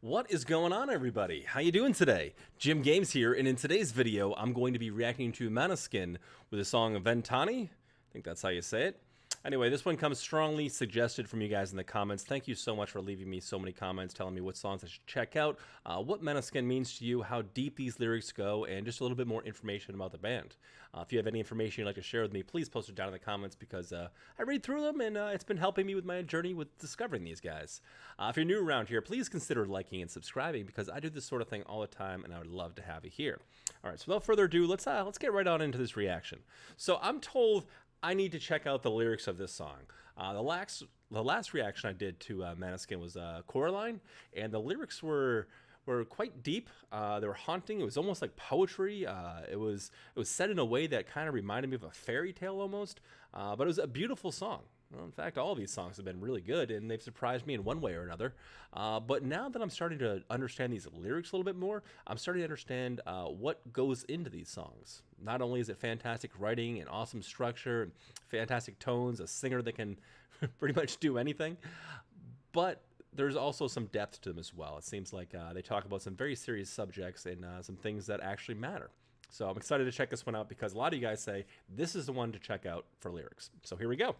What is going on, everybody? How you doing today? Jim Games here, and in today's video, I'm going to be reacting to Måneskin with the song Vent'anni. I think that's how you say it. Anyway, this one comes strongly suggested from you guys in the comments. Thank you so much for leaving me so many comments telling me what songs I should check out, what Måneskin means to you, how deep these lyrics go, and just a little bit more information about the band. If you have any information you'd like to share with me, please post it down in the comments because I read through them and it's been helping me with my journey with discovering these guys. If you're new around here, please consider liking and subscribing because I do this sort of thing all the time and I would love to have you here. All right, so without further ado, let's get right on into this reaction. So I'm told I need to check out the lyrics of this song. The last reaction I did to Måneskin was Coraline, and the lyrics were quite deep. They were haunting. It was almost like poetry. It was said in a way that kind of reminded me of a fairy tale almost. But it was a beautiful song. Well, in fact, all of these songs have been really good, and they've surprised me in one way or another. But now that I'm starting to understand these lyrics a little bit more, I'm starting to understand what goes into these songs. Not only is it fantastic writing and awesome structure, and fantastic tones, a singer that can pretty much do anything, but there's also some depth to them as well. It seems like they talk about some very serious subjects and some things that actually matter. So I'm excited to check this one out because a lot of you guys say this is the one to check out for lyrics. So here we go.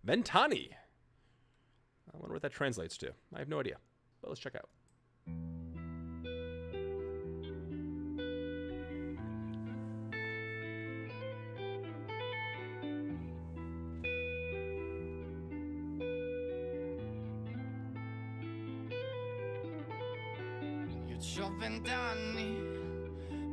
Vent'anni. I wonder what that translates to. I have no idea, but let's check out. Io c'ho 20 anni,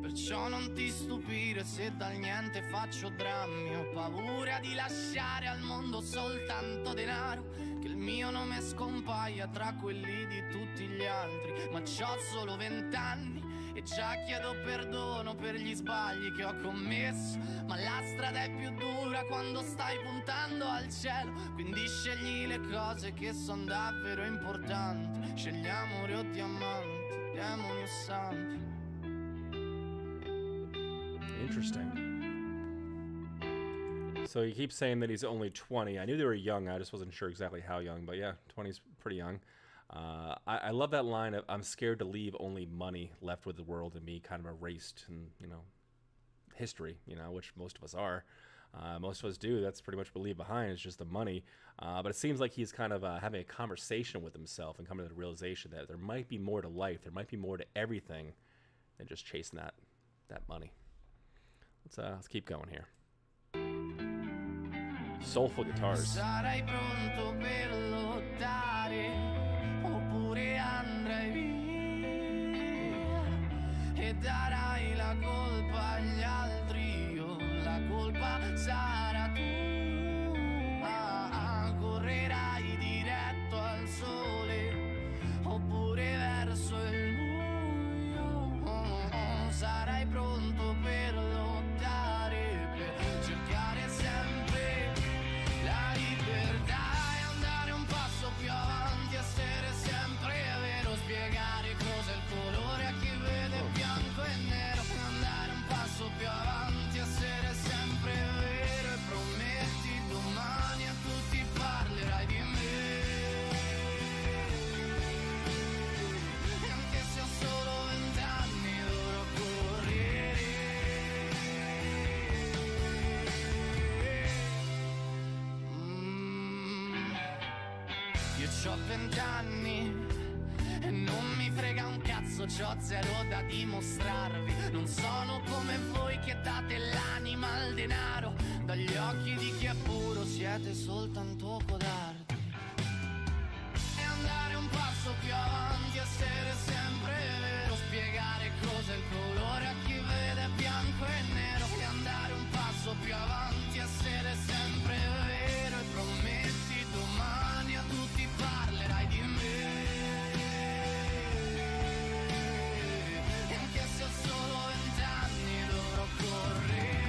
perciò non ti stupire se dal niente faccio drammi. Ho paura di lasciare al mondo soltanto denaro, che il mio nome scompaia tra quelli di tutti gli altri. Ma c'ho solo 20 anni e già chiedo perdono per gli sbagli che ho commesso. Ma la strada è più dura quando stai puntando al cielo, quindi scegli le cose che sono davvero importanti. Scegli amore o diamanti, demoni o santi. Interesting. So he keeps saying that he's only 20. I knew they were young. I just wasn't sure exactly how young. But yeah, 20's pretty young. I love that line of, I'm scared to leave only money left with the world and be kind of erased in, history, which most of us are. Most of us do. That's pretty much what we leave behind. It's just the money. But it seems like he's kind of having a conversation with himself and coming to the realization that there might be more to life. There might be more to everything than just chasing that money. Let's keep going here. Soulful guitars. Sarai pronto per lottare oppure andrai via e darai la colpa agli altri. Io la colpa sarà tua. Correrai diretto al sole oppure verso il buio. Sarai pronto per lottare, per cercare sempre la libertà e andare un passo più avanti, essere sempre vero, spiegare cos'è il colore a chi vede bianco e nero, andare un passo più avanti, essere sempre vero e prometti domani a tutti parlerai di me. E anche se ho solo 20 anni dovrò correre. Io c'ho 20 anni e non mi frega un cazzo, c'ho zero da dimostrarvi. Non sono come voi che date l'anima al denaro, dagli occhi di chi è puro siete soltanto codardi. E andare un passo più avanti, essere sempre vero, spiegare cos'è il colore a chi vede bianco e nero. E andare un passo più avanti, essere sempre vero e prometti domani a tutti parlerai di me. E anche se ho solo 20 anni dovrò correre.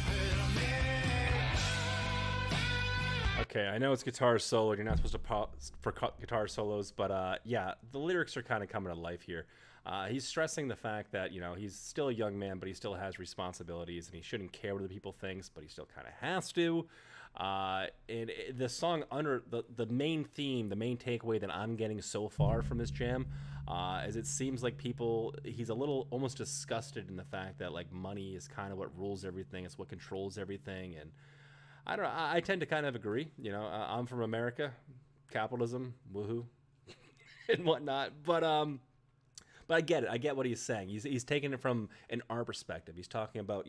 Per me. Okay, I know it's guitar solo. You're not supposed to pause for guitar solos, but yeah, the lyrics are kind of coming to life here. He's stressing the fact that, he's still a young man, but he still has responsibilities, and he shouldn't care what other people think, but he still kind of has to. The song under the main theme, the main takeaway that I'm getting so far from this jam, is it seems like he's a little almost disgusted in the fact that like money is kind of what rules everything, it's what controls everything, and I don't know. I tend to kind of agree. I'm from America, capitalism, woohoo, and whatnot. But I get it. I get what he's saying. He's taking it from an art perspective. He's talking about,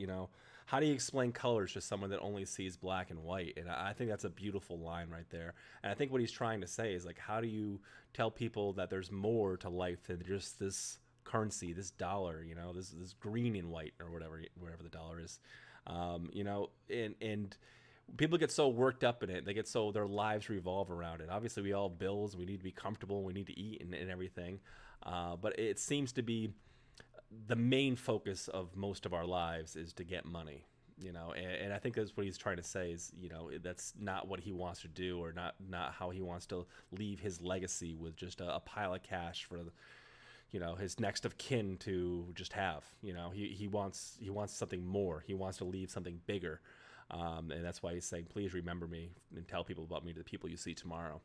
how do you explain colors to someone that only sees black and white? And I think that's a beautiful line right there. And I think what he's trying to say is like, how do you tell people that there's more to life than just this currency, this dollar, this green and white or whatever the dollar is, and people get so worked up in it. Their lives revolve around it. Obviously, we all have bills. We need to be comfortable. We need to eat and everything. But it seems to be the main focus of most of our lives is to get money, and I think that's what he's trying to say is, that's not what he wants to do, or not how he wants to leave his legacy with just a pile of cash for his next of kin to just have. He wants something more. He wants to leave something bigger. And that's why he's saying, please remember me and tell people about me to the people you see tomorrow.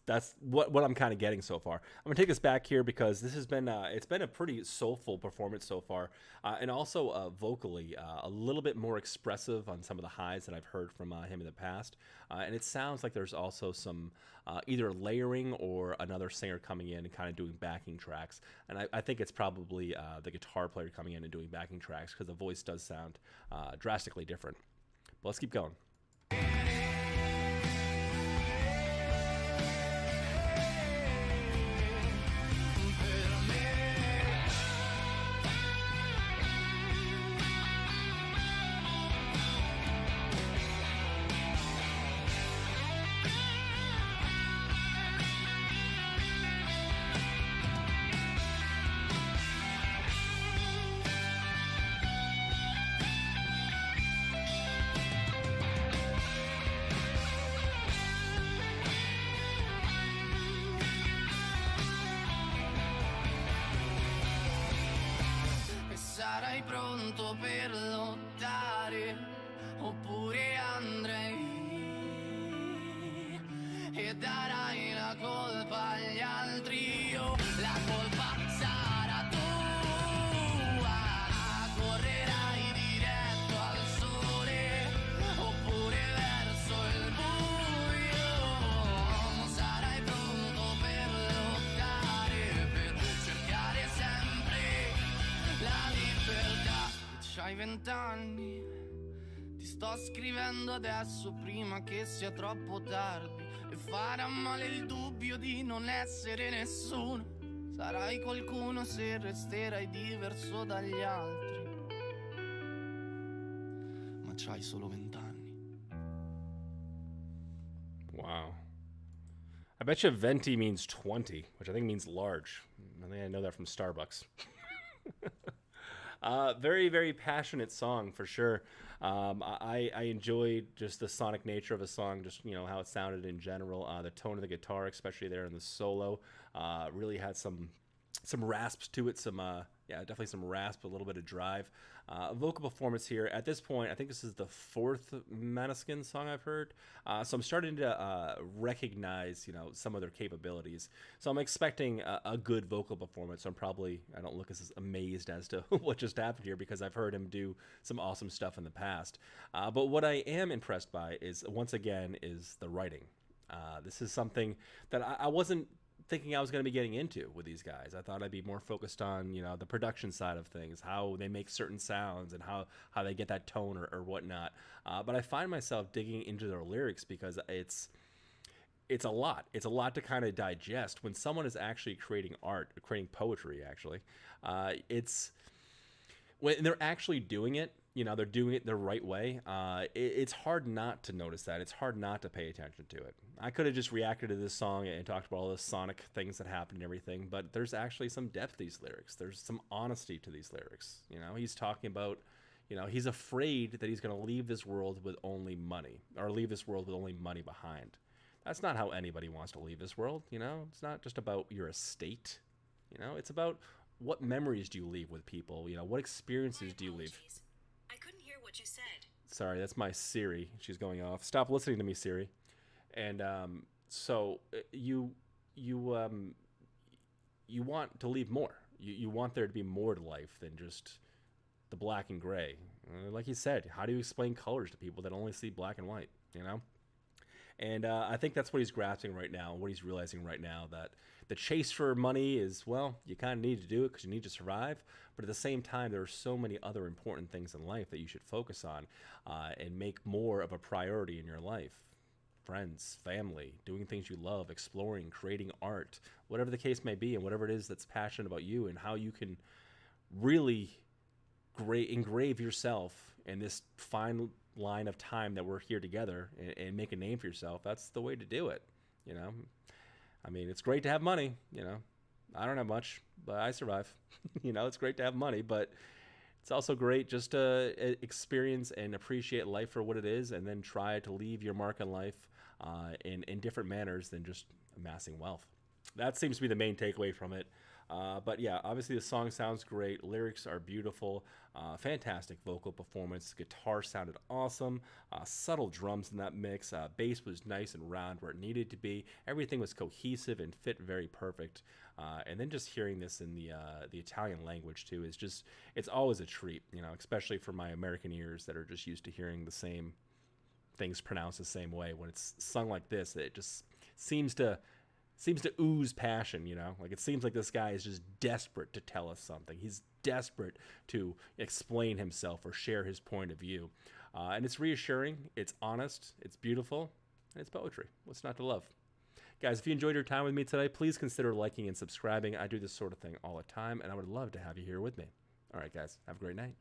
That's what I'm kind of getting so far. I'm gonna take us back here because this has been it's been a pretty soulful performance so far, and also vocally a little bit more expressive on some of the highs that I've heard from him in the past. And it sounds like there's also some either layering or another singer coming in and kind of doing backing tracks. And I think it's probably the guitar player coming in and doing backing tracks because the voice does sound drastically different. But let's keep going. Sarai pronto per lottare, oppure andrei e darai la colpa agli altri. Io la colpa sarà tua. Correrai diretto al sole, oppure verso il buio. Sarai pronto per lottare, per cercare sempre la libertà. C'hai 20 anni, ti sto scrivendo adesso prima che sia troppo tardi, e farà male il dubbio di non essere nessuno. Sarai qualcuno se resterai diverso dagli altri, ma c'hai solo 20 anni. Wow. I bet you venti means 20, which I think means large. I think I know that from Starbucks. Very, very passionate song for sure. I enjoyed just the sonic nature of a song, just how it sounded in general. The tone of the guitar, especially there in the solo, really had some rasps to it. Definitely some rasp, a little bit of drive. Vocal performance here. At this point, I think this is the fourth Måneskin song I've heard. So I'm starting to recognize, some of their capabilities. So I'm expecting a good vocal performance. So I don't look as amazed as to what just happened here because I've heard him do some awesome stuff in the past. But what I am impressed by is, once again, is the writing. This is something that I wasn't thinking I was going to be getting into with these guys. I thought I'd be more focused on, the production side of things, how they make certain sounds and how they get that tone or whatnot. But I find myself digging into their lyrics because it's a lot. It's a lot to kind of digest when someone is actually creating art, creating poetry, actually. It's when they're actually doing it, they're doing it the right way. It's hard not to notice that. It's hard not to pay attention to it. I could have just reacted to this song and talked about all the sonic things that happened and everything, but there's actually some depth to these lyrics. There's some honesty to these lyrics. He's talking about, he's afraid that he's going to leave this world with only money, or leave this world with only money behind. That's not how anybody wants to leave this world. It's not just about your estate. It's about what memories do you leave with people. What experiences do you leave? I couldn't hear what you said. Sorry, that's my Siri. She's going off. Stop listening to me, Siri. And you want to leave more. You want there to be more to life than just the black and gray. Like you said, how do you explain colors to people that only see black and white? You know. And I think that's what he's grasping right now, what he's realizing right now, that the chase for money is, well, you kind of need to do it because you need to survive. But at the same time, there are so many other important things in life that you should focus on and make more of a priority in your life. Friends, family, doing things you love, exploring, creating art, whatever the case may be, and whatever it is that's passionate about you, and how you can really engrave yourself in this fine line of time that we're here together and make a name for yourself. That's the way to do it. You know, I mean, it's great to have money. You know, I don't have much, but I survive. You know, it's great to have money, but it's also great just to experience and appreciate life for what it is, and then try to leave your mark on life in different manners than just amassing wealth. That seems to be the main takeaway from it. But yeah, obviously the song sounds great. Lyrics are beautiful. Fantastic vocal performance. Guitar sounded awesome. Subtle drums in that mix. Bass was nice and round where it needed to be. Everything was cohesive and fit very perfect. And then just hearing this in the Italian language too is just, it's always a treat, you know, especially for my American ears that are just used to hearing the same things pronounced the same way. When it's sung like this, it just seems to ooze passion, you know? Like, it seems like this guy is just desperate to tell us something. He's desperate to explain himself or share his point of view. And it's reassuring, it's honest, it's beautiful, and it's poetry. What's not to love? Guys, if you enjoyed your time with me today, please consider liking and subscribing. I do this sort of thing all the time, and I would love to have you here with me. All right, guys, have a great night.